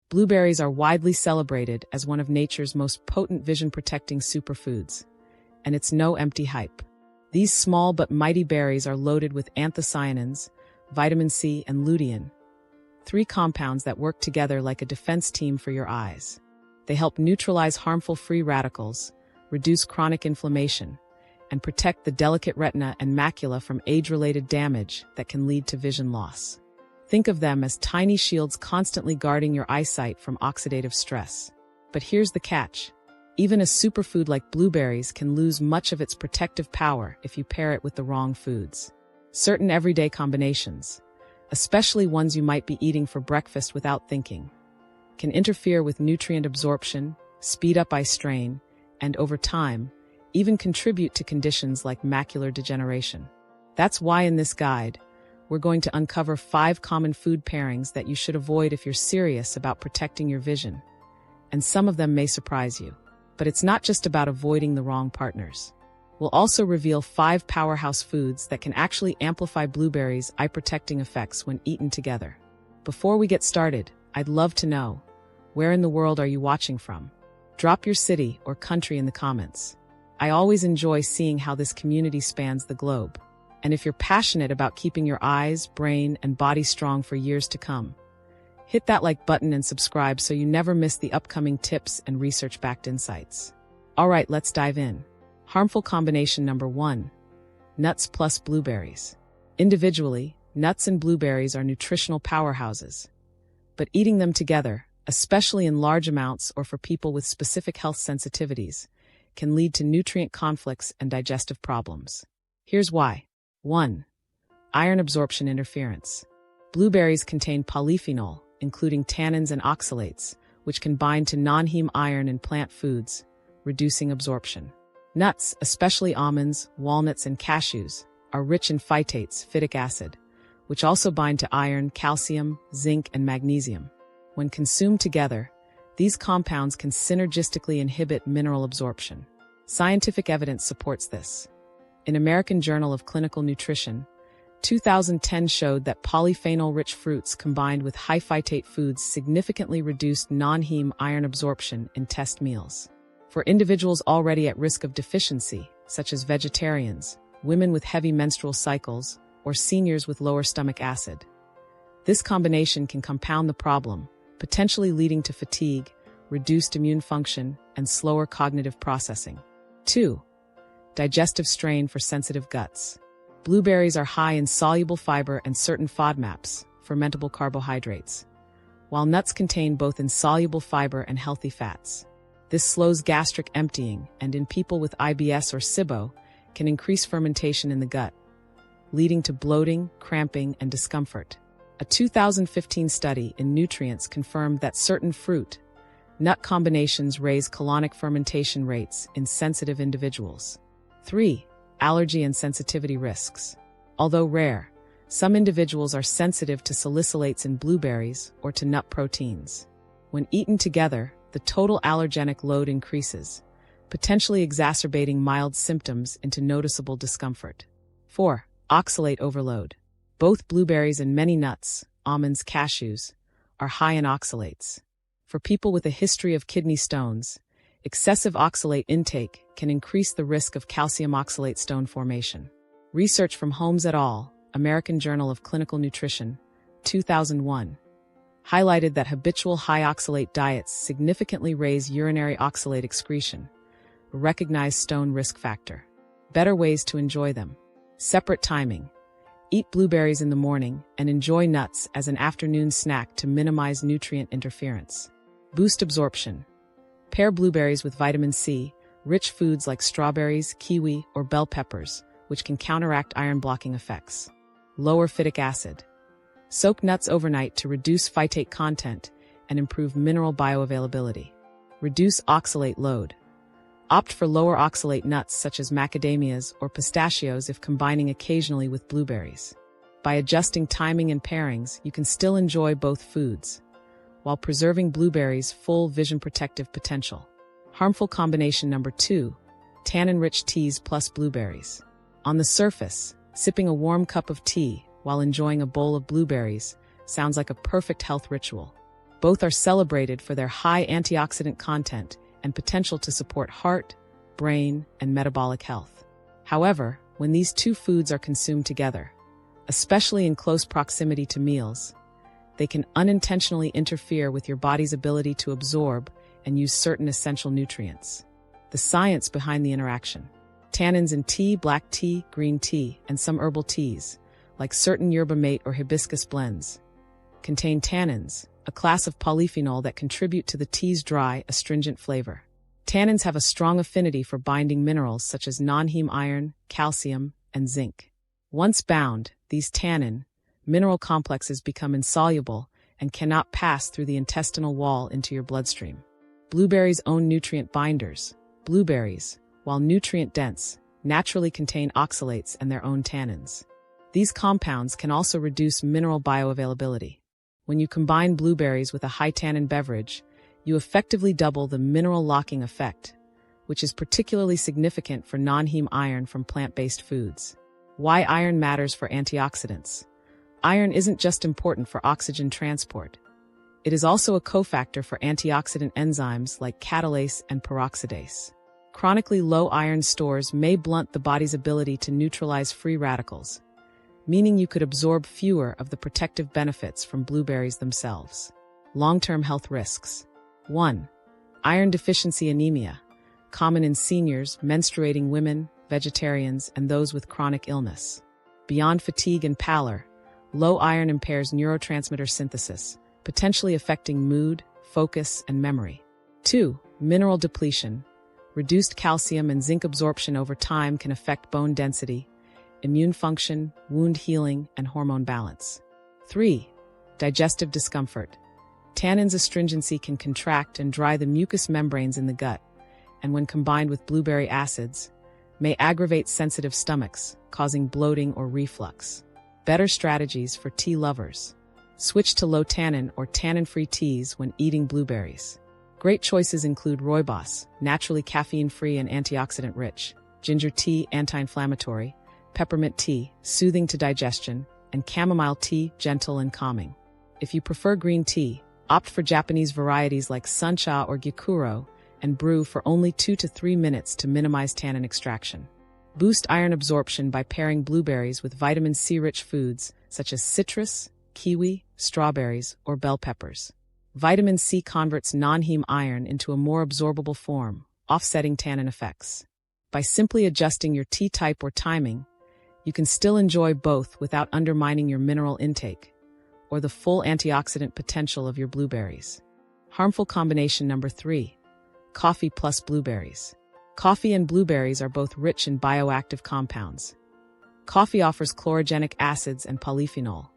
Blueberries are widely celebrated as one of nature's most potent vision-protecting superfoods, and it's no empty hype. These small but mighty berries are loaded with anthocyanins, vitamin C, and lutein, three compounds that work together like a defense team for your eyes. They help neutralize harmful free radicals, reduce chronic inflammation, and protect the delicate retina and macula from age-related damage that can lead to vision loss. Think of them as tiny shields constantly guarding your eyesight from oxidative stress. But here's the catch. Even a superfood like blueberries can lose much of its protective power if you pair it with the wrong foods. Certain everyday combinations, especially ones you might be eating for breakfast without thinking, can interfere with nutrient absorption, speed up eye strain, and over time, even contribute to conditions like macular degeneration. That's why in this guide, we're going to uncover 5 common food pairings that you should avoid if you're serious about protecting your vision. And some of them may surprise you. But it's not just about avoiding the wrong partners. We'll also reveal 5 powerhouse foods that can actually amplify blueberries' eye-protecting effects when eaten together. Before we get started, I'd love to know, where in the world are you watching from? Drop your city or country in the comments. I always enjoy seeing how this community spans the globe. And if you're passionate about keeping your eyes, brain, and body strong for years to come, hit that like button and subscribe so you never miss the upcoming tips and research-backed insights. All right, let's dive in. Harmful combination number 1, nuts plus blueberries. Individually, nuts and blueberries are nutritional powerhouses. But eating them together, especially in large amounts or for people with specific health sensitivities, can lead to nutrient conflicts and digestive problems. Here's why. 1. Iron absorption interference. Blueberries contain polyphenol, including tannins and oxalates, which can bind to non-heme iron in plant foods, reducing absorption. Nuts, especially almonds, walnuts, and cashews, are rich in phytates, phytic acid, which also bind to iron, calcium, zinc, and magnesium. When consumed together, these compounds can synergistically inhibit mineral absorption. Scientific evidence supports this. In American Journal of Clinical Nutrition, 2010 showed that polyphenol-rich fruits combined with high phytate foods significantly reduced non-heme iron absorption in test meals. For individuals already at risk of deficiency, such as vegetarians, women with heavy menstrual cycles, or seniors with lower stomach acid, this combination can compound the problem, potentially leading to fatigue, reduced immune function, and slower cognitive processing. 2. Digestive strain for sensitive guts. Blueberries are high in soluble fiber and certain FODMAPs, fermentable carbohydrates, while nuts contain both insoluble fiber and healthy fats. This slows gastric emptying and in people with IBS or SIBO can increase fermentation in the gut, leading to bloating, cramping, and discomfort. A 2015 study in Nutrients confirmed that certain fruit-nut combinations raise colonic fermentation rates in sensitive individuals. 3. Allergy and sensitivity risks. Although rare, some individuals are sensitive to salicylates in blueberries or to nut proteins. When eaten together, the total allergenic load increases, potentially exacerbating mild symptoms into noticeable discomfort. 4. Oxalate overload. Both blueberries and many nuts, almonds, cashews, are high in oxalates. For people with a history of kidney stones, excessive oxalate intake can increase the risk of calcium oxalate stone formation. Research from Holmes et al., American Journal of Clinical Nutrition, 2001, highlighted that habitual high oxalate diets significantly raise urinary oxalate excretion, a recognized stone risk factor. Better ways to enjoy them. Separate timing. Eat blueberries in the morning and enjoy nuts as an afternoon snack to minimize nutrient interference. Boost absorption. Pair blueberries with vitamin C, rich foods like strawberries, kiwi, or bell peppers, which can counteract iron-blocking effects. Lower phytic acid. Soak nuts overnight to reduce phytate content and improve mineral bioavailability. Reduce oxalate load. Opt for lower oxalate nuts such as macadamias or pistachios if combining occasionally with blueberries. By adjusting timing and pairings, you can still enjoy both foods, while preserving blueberries' full vision protective potential. Harmful combination number 2, tannin-rich teas plus blueberries. On the surface, sipping a warm cup of tea while enjoying a bowl of blueberries sounds like a perfect health ritual. Both are celebrated for their high antioxidant content and potential to support heart, brain, and metabolic health. However, when these two foods are consumed together, especially in close proximity to meals, they can unintentionally interfere with your body's ability to absorb and use certain essential nutrients. The science behind the interaction. Tannins in tea, black tea, green tea, and some herbal teas, like certain yerba mate or hibiscus blends, contain tannins, a class of polyphenol that contribute to the tea's dry, astringent flavor. Tannins have a strong affinity for binding minerals such as non-heme iron, calcium, and zinc. Once bound, these tannin mineral complexes become insoluble and cannot pass through the intestinal wall into your bloodstream. Blueberries' own nutrient binders. Blueberries, while nutrient-dense, naturally contain oxalates and their own tannins. These compounds can also reduce mineral bioavailability. When you combine blueberries with a high-tannin beverage, you effectively double the mineral locking effect, which is particularly significant for non-heme iron from plant-based foods. Why iron matters for antioxidants. Iron isn't just important for oxygen transport. It is also a cofactor for antioxidant enzymes like catalase and peroxidase. Chronically low iron stores may blunt the body's ability to neutralize free radicals, meaning you could absorb fewer of the protective benefits from blueberries themselves. Long-term health risks. 1. Iron deficiency anemia, common in seniors, menstruating women, vegetarians, and those with chronic illness. Beyond fatigue and pallor, low iron impairs neurotransmitter synthesis, potentially affecting mood, focus, and memory. 2. Mineral depletion. Reduced calcium and zinc absorption over time can affect bone density, immune function, wound healing, and hormone balance. 3. Digestive discomfort. Tannins astringency can contract and dry the mucous membranes in the gut, and when combined with blueberry acids, may aggravate sensitive stomachs, causing bloating or reflux. Better strategies for tea lovers. Switch to low tannin or tannin-free teas when eating blueberries. Great choices include rooibos, naturally caffeine-free and antioxidant-rich, ginger tea, anti-inflammatory, peppermint tea, soothing to digestion, and chamomile tea, gentle and calming. If you prefer green tea, opt for Japanese varieties like Suncha or Gyokuro, and brew for only 2 to 3 minutes to minimize tannin extraction. Boost iron absorption by pairing blueberries with vitamin C-rich foods such as citrus, kiwi, strawberries, or bell peppers. Vitamin C converts non-heme iron into a more absorbable form, offsetting tannin effects. By simply adjusting your tea type or timing, you can still enjoy both without undermining your mineral intake or the full antioxidant potential of your blueberries. Harmful combination number 3. Coffee plus blueberries. Coffee and blueberries are both rich in bioactive compounds. Coffee offers chlorogenic acids and polyphenol,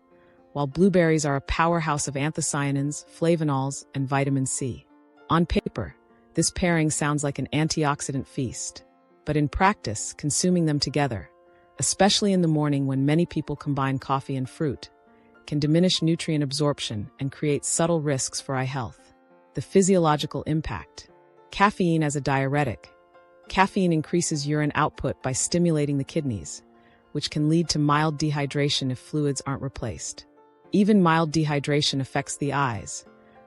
while blueberries are a powerhouse of anthocyanins, flavonols, and vitamin C. On paper, this pairing sounds like an antioxidant feast, but in practice, consuming them together, especially in the morning when many people combine coffee and fruit, can diminish nutrient absorption and create subtle risks for eye health. The physiological impact. Caffeine as a diuretic. Caffeine increases urine output by stimulating the kidneys, which can lead to mild dehydration if fluids aren't replaced. Even mild dehydration affects the eyes,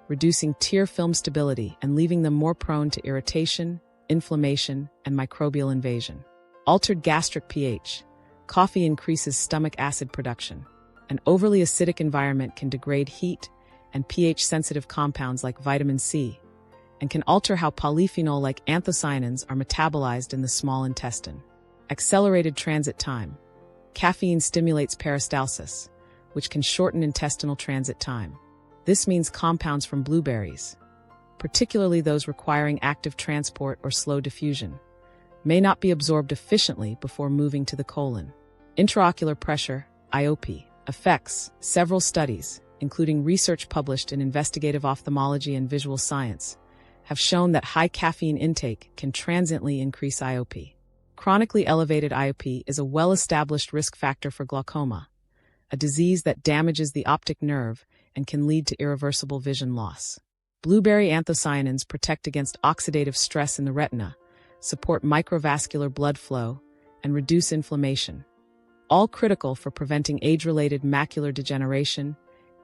reducing tear film stability and leaving them more prone to irritation, inflammation, and microbial invasion. Altered gastric pH. Coffee increases stomach acid production. An overly acidic environment can degrade heat and pH-sensitive compounds like vitamin C, and can alter how polyphenol-like anthocyanins are metabolized in the small intestine. Accelerated transit time. Caffeine stimulates peristalsis, which can shorten intestinal transit time. This means compounds from blueberries, particularly those requiring active transport or slow diffusion, may not be absorbed efficiently before moving to the colon. Intraocular pressure, IOP, effects. Several studies, including research published in Investigative Ophthalmology and Visual Science, have shown that high caffeine intake can transiently increase IOP. Chronically elevated IOP is a well-established risk factor for glaucoma, a disease that damages the optic nerve and can lead to irreversible vision loss. Blueberry anthocyanins protect against oxidative stress in the retina, support microvascular blood flow, and reduce inflammation, all critical for preventing age-related macular degeneration,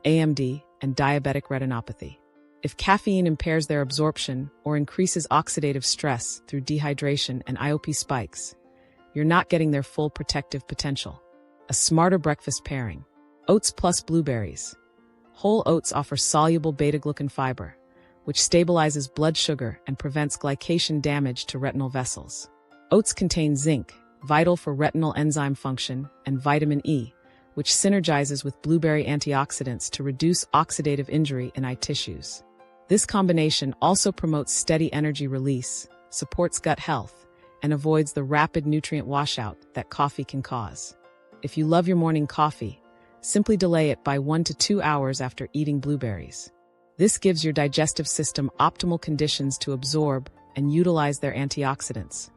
AMD, and diabetic retinopathy. If caffeine impairs their absorption or increases oxidative stress through dehydration and IOP spikes, you're not getting their full protective potential. A smarter breakfast pairing. Oats plus blueberries. Whole oats offer soluble beta-glucan fiber, which stabilizes blood sugar and prevents glycation damage to retinal vessels. Oats contain zinc, vital for retinal enzyme function, and vitamin E, which synergizes with blueberry antioxidants to reduce oxidative injury in eye tissues. This combination also promotes steady energy release, supports gut health, and avoids the rapid nutrient washout that coffee can cause. If you love your morning coffee, simply delay it by 1 to 2 hours after eating blueberries. This gives your digestive system optimal conditions to absorb and utilize their antioxidants,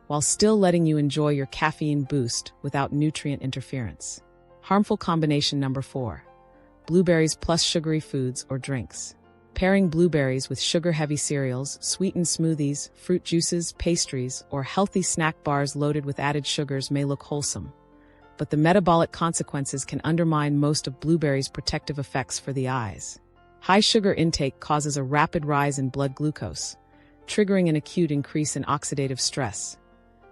while still letting you enjoy your caffeine boost without nutrient interference. Harmful combination number 4. Blueberries plus sugary foods or drinks. Pairing blueberries with sugar-heavy cereals, sweetened smoothies, fruit juices, pastries, or healthy snack bars loaded with added sugars may look wholesome, but the metabolic consequences can undermine most of blueberries' protective effects for the eyes. High sugar intake causes a rapid rise in blood glucose, triggering an acute increase in oxidative stress.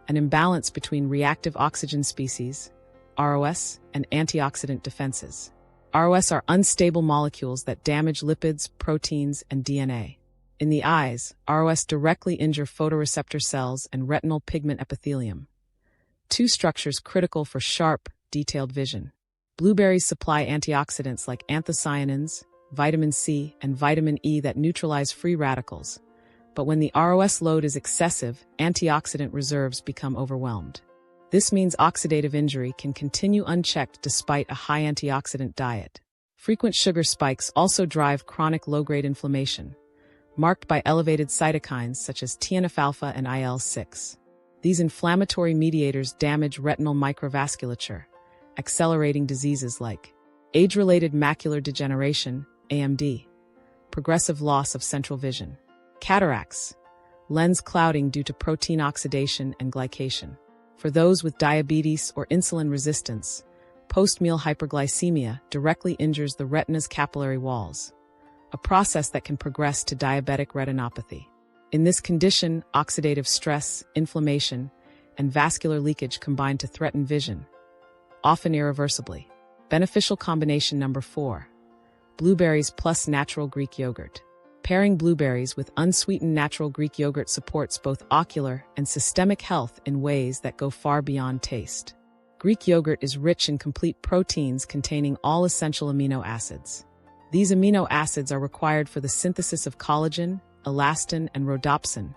An imbalance between reactive oxygen species, ROS, and antioxidant defenses. ROS are unstable molecules that damage lipids, proteins, and DNA. In the eyes, ROS directly injure photoreceptor cells and retinal pigment epithelium, two structures critical for sharp, detailed vision. Blueberries supply antioxidants like anthocyanins, vitamin C, and vitamin E that neutralize free radicals. But when the ROS load is excessive, antioxidant reserves become overwhelmed. This means oxidative injury can continue unchecked despite a high antioxidant diet. Frequent sugar spikes also drive chronic low-grade inflammation, marked by elevated cytokines such as TNF-alpha and IL-6. These inflammatory mediators damage retinal microvasculature, accelerating diseases like age-related macular degeneration, AMD, progressive loss of central vision, cataracts, lens clouding due to protein oxidation and glycation. For those with diabetes or insulin resistance, post-meal hyperglycemia directly injures the retina's capillary walls, a process that can progress to diabetic retinopathy. In this condition, oxidative stress, inflammation, and vascular leakage combine to threaten vision, often irreversibly. Beneficial combination number 4. Blueberries plus natural Greek yogurt. Pairing blueberries with unsweetened natural Greek yogurt supports both ocular and systemic health in ways that go far beyond taste. Greek yogurt is rich in complete proteins containing all essential amino acids. These amino acids are required for the synthesis of collagen, elastin, and rhodopsin,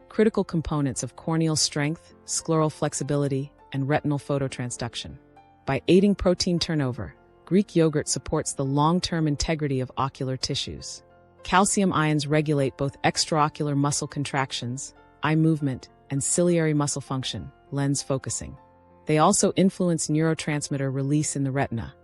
critical components of corneal strength, scleral flexibility, and retinal phototransduction. By aiding protein turnover, Greek yogurt supports the long-term integrity of ocular tissues. Calcium ions regulate both extraocular muscle contractions, eye movement, and ciliary muscle function, lens focusing. They also influence neurotransmitter release in the retina,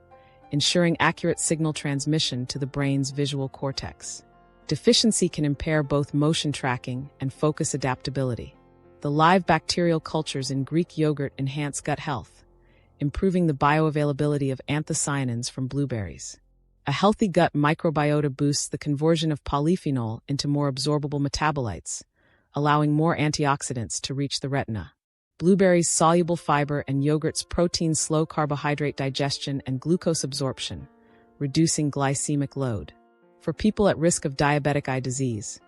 ensuring accurate signal transmission to the brain's visual cortex. Deficiency can impair both motion tracking and focus adaptability. The live bacterial cultures in Greek yogurt enhance gut health, improving the bioavailability of anthocyanins from blueberries. A healthy gut microbiota boosts the conversion of polyphenol into more absorbable metabolites, allowing more antioxidants to reach the retina. Blueberries' soluble fiber and yogurt's protein slow carbohydrate digestion and glucose absorption, reducing glycemic load. For people at risk of diabetic eye disease,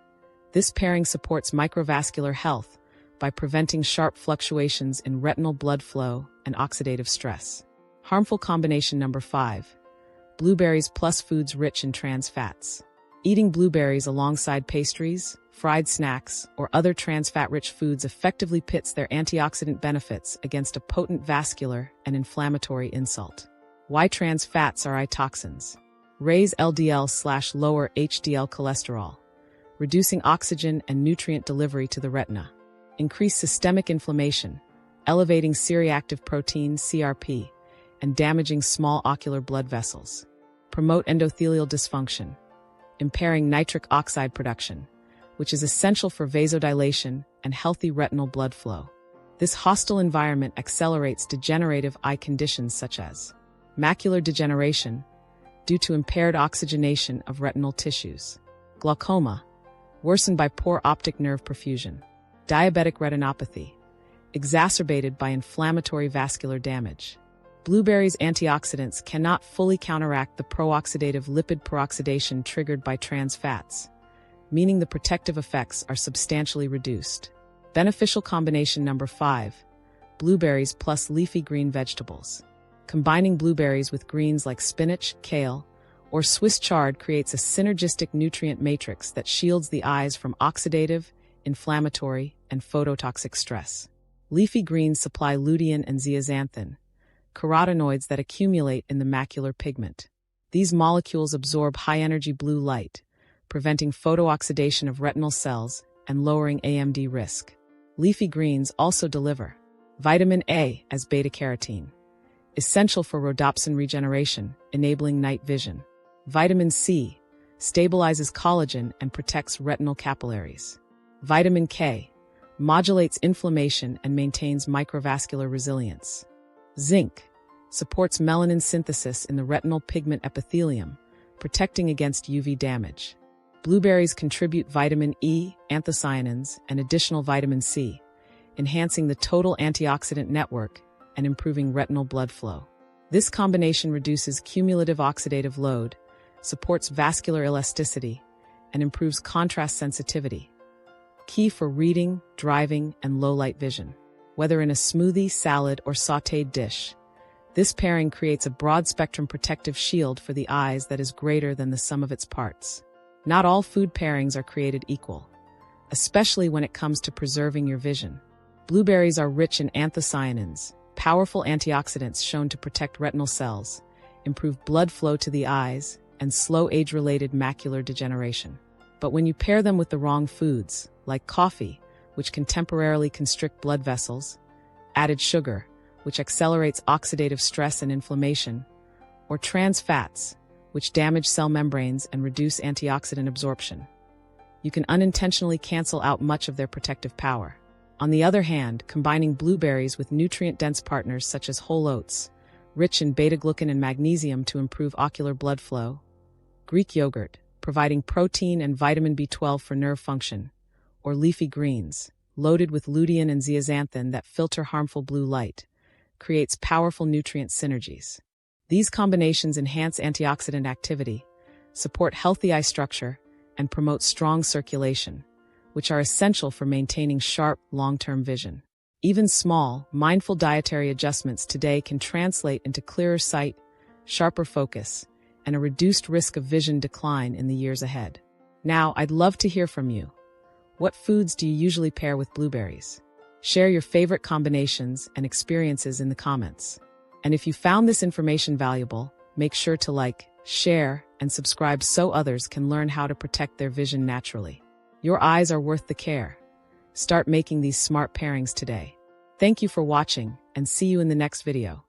this pairing supports microvascular health by preventing sharp fluctuations in retinal blood flow and oxidative stress. Harmful combination number 5. Blueberries plus foods rich in trans fats. Eating blueberries alongside pastries, fried snacks, or other trans fat-rich foods effectively pits their antioxidant benefits against a potent vascular and inflammatory insult. Why trans fats are eye toxins? Raise LDL/lower HDL cholesterol, reducing oxygen and nutrient delivery to the retina. Increase systemic inflammation, elevating C-reactive protein CRP, and damaging small ocular blood vessels. Promote endothelial dysfunction, impairing nitric oxide production, which is essential for vasodilation and healthy retinal blood flow. This hostile environment accelerates degenerative eye conditions such as macular degeneration due to impaired oxygenation of retinal tissues. glaucoma, worsened by poor optic nerve perfusion, diabetic retinopathy, exacerbated by inflammatory vascular damage. Blueberries' antioxidants cannot fully counteract the pro-oxidative lipid peroxidation triggered by trans fats, meaning the protective effects are substantially reduced. Beneficial combination number 5, blueberries plus leafy green vegetables. Combining blueberries with greens like spinach, kale, or Swiss chard creates a synergistic nutrient matrix that shields the eyes from oxidative, inflammatory, and phototoxic stress. Leafy greens supply lutein and zeaxanthin, carotenoids that accumulate in the macular pigment. These molecules absorb high-energy blue light, preventing photooxidation of retinal cells and lowering AMD risk. Leafy greens also deliver vitamin A as beta-carotene, essential for rhodopsin regeneration, enabling night vision. Vitamin C stabilizes collagen and protects retinal capillaries. Vitamin K modulates inflammation and maintains microvascular resilience. Zinc supports melanin synthesis in the retinal pigment epithelium, protecting against UV damage. Blueberries contribute vitamin E, anthocyanins, and additional vitamin C, enhancing the total antioxidant network and improving retinal blood flow. This combination reduces cumulative oxidative load, supports vascular elasticity, and improves contrast sensitivity, key for reading, driving, and low-light vision. Whether in a smoothie, salad, or sautéed dish, this pairing creates a broad-spectrum protective shield for the eyes that is greater than the sum of its parts. Not all food pairings are created equal, especially when it comes to preserving your vision. Blueberries are rich in anthocyanins, powerful antioxidants shown to protect retinal cells, improve blood flow to the eyes, and slow age-related macular degeneration. But when you pair them with the wrong foods, like coffee, which can temporarily constrict blood vessels, added sugar, which accelerates oxidative stress and inflammation, or trans fats, which damage cell membranes and reduce antioxidant absorption, you can unintentionally cancel out much of their protective power. On the other hand, combining blueberries with nutrient-dense partners such as whole oats, rich in beta-glucan and magnesium to improve ocular blood flow, Greek yogurt, providing protein and vitamin B12 for nerve function, or leafy greens, loaded with lutein and zeaxanthin that filter harmful blue light, creates powerful nutrient synergies. These combinations enhance antioxidant activity, support healthy eye structure, and promote strong circulation, which are essential for maintaining sharp, long-term vision. Even small, mindful dietary adjustments today can translate into clearer sight, sharper focus, and a reduced risk of vision decline in the years ahead. Now, I'd love to hear from you. What foods do you usually pair with blueberries? Share your favorite combinations and experiences in the comments. And if you found this information valuable, make sure to like, share, and subscribe so others can learn how to protect their vision naturally. Your eyes are worth the care. Start making these smart pairings today. Thank you for watching, and see you in the next video.